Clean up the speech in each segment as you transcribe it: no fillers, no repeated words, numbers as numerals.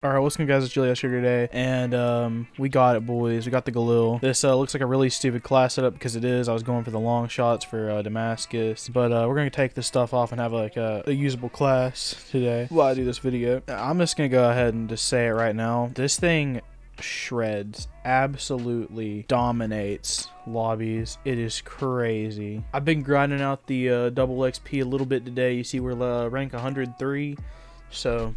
Alright, what's good guys, it's Julius here today, and we got it, boys. We got the Galil. This looks like a really stupid class setup because it is. I was going for the long shots for Damascus, but we're going to take this stuff off and have like a usable class today while I do this video. I'm just going to go ahead and just say it right now. This thing shreds, absolutely dominates lobbies. It is crazy. I've been grinding out the double XP a little bit today. You see we're rank 103, so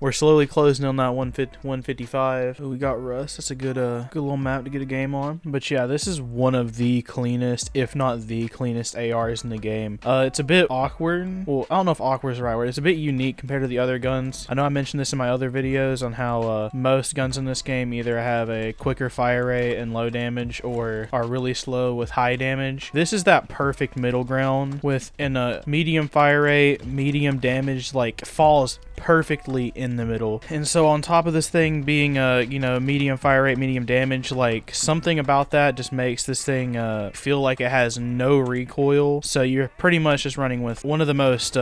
we're slowly closing on that 155. We got Rust. That's a good little map to get a game on. But yeah, this is one of the cleanest, if not the cleanest ARs in the game. It's a bit awkward. Well, I don't know if awkward is the right word. It's a bit unique compared to the other guns. I know I mentioned this in my other videos on how most guns in this game either have a quicker fire rate and low damage or are really slow with high damage. This is that perfect middle ground with a medium fire rate, medium damage, like falls perfectly in the middle. And so on top of this thing being you know, medium fire rate, medium damage, like something about that just makes this thing feel like it has no recoil. So you're pretty much just running with one of the most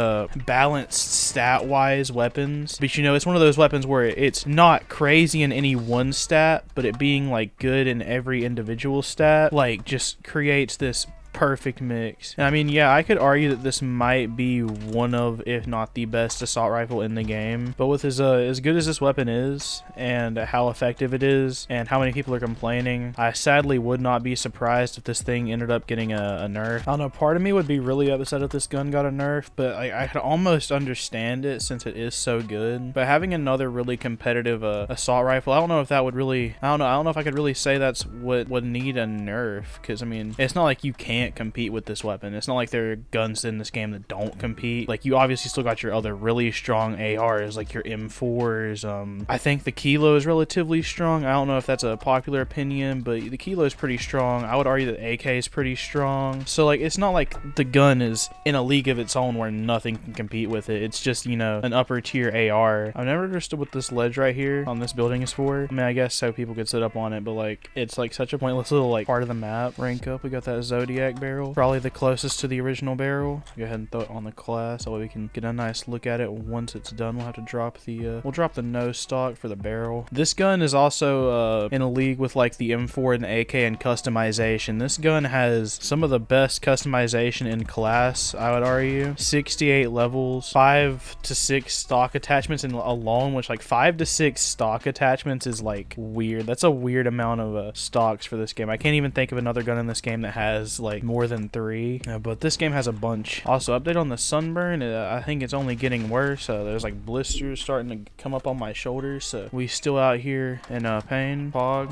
balanced stat wise weapons, but you know, it's one of those weapons where it's not crazy in any one stat, but it being like good in every individual stat like just creates this perfect mix. And I mean, yeah, I could argue that this might be one of, if not the best assault rifle in the game, but with as good as this weapon is and how effective it is and how many people are complaining, I sadly would not be surprised if this thing ended up getting a nerf. I don't know, part of me would be really upset if this gun got a nerf, but I could almost understand it since it is so good. But having another really competitive assault rifle, I don't know if that would really, I don't know if I could really say that's what would need a nerf, because I mean, it's not like you can't compete with this weapon. It's not like there are guns in this game that don't compete. Like, you obviously still got your other really strong ARs, like your M4s. I think the Kilo is relatively strong. I don't know if that's a popular opinion, but the Kilo is pretty strong. I would argue that AK is pretty strong. So like, it's not like the gun is in a league of its own where nothing can compete with it. It's just, you know, an upper tier AR. I've never understood what this ledge right here on this building is for. I mean, I guess so people could sit up on it, but like, it's like such a pointless little like part of the map. Rank up, we got that Zodiac barrel, probably the closest to the original barrel. Go ahead and throw it on the class so we can get a nice look at it. Once it's done, we'll have to drop the we'll drop the nose stock for the barrel. This gun is also in a league with like the M4 and the AK and customization. This gun has some of the best customization in class, I would argue. 68 levels, 5 to 6 stock attachments in alone, which like 5 to 6 stock attachments is like weird. That's a weird amount of stocks for this game. I can't even think of another gun in this game that has like more than 3, but this game has a bunch. Also, update on the sunburn. I think it's only getting worse. There's like blisters starting to come up on my shoulders, so we still out here in pain, fog.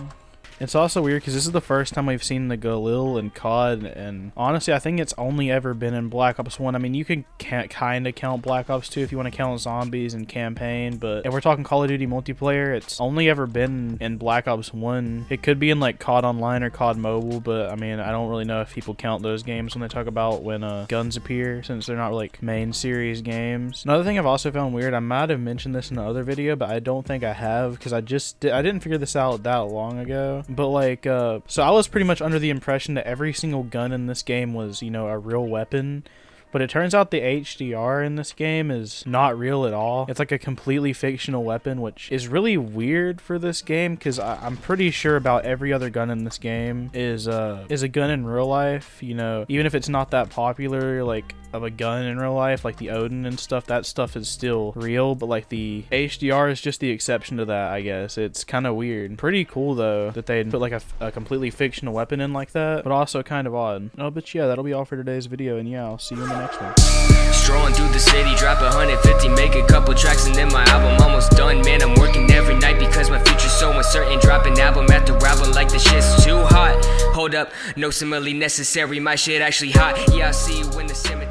It's also weird because this is the first time we've seen the Galil in COD, and honestly, I think it's only ever been in Black Ops 1. I mean, you can kind of count Black Ops 2 if you want to count zombies and campaign, but if we're talking Call of Duty multiplayer, it's only ever been in Black Ops 1. It could be in like COD Online or COD Mobile, but I mean, I don't really know if people count those games when they talk about when guns appear, since they're not like main series games. Another thing I've also found weird, I might have mentioned this in the other video, but I don't think I have, because I didn't figure this out that long ago. But like, so I was pretty much under the impression that every single gun in this game was, you know, a real weapon. But it turns out the HDR in this game is not real at all. It's like a completely fictional weapon, which is really weird for this game, because I'm pretty sure about every other gun in this game is a gun in real life. You know, even if it's not that popular, like of a gun in real life, like the Odin and stuff, that stuff is still real, but like the HDR is just the exception to that, I guess. It's kind of weird. Pretty cool though that they put like a completely fictional weapon in like that, but also kind of odd. Oh, but yeah, that'll be all for today's video, and yeah, I'll see you in the next one. Strolling through the city, drop 150, make a couple tracks, and then my album almost done. Man, I'm working every night because my future's so uncertain. Dropping album after album like the shit's too hot. Hold up, no simile necessary, my shit actually hot. Yeah, I'll see you in the cemetery.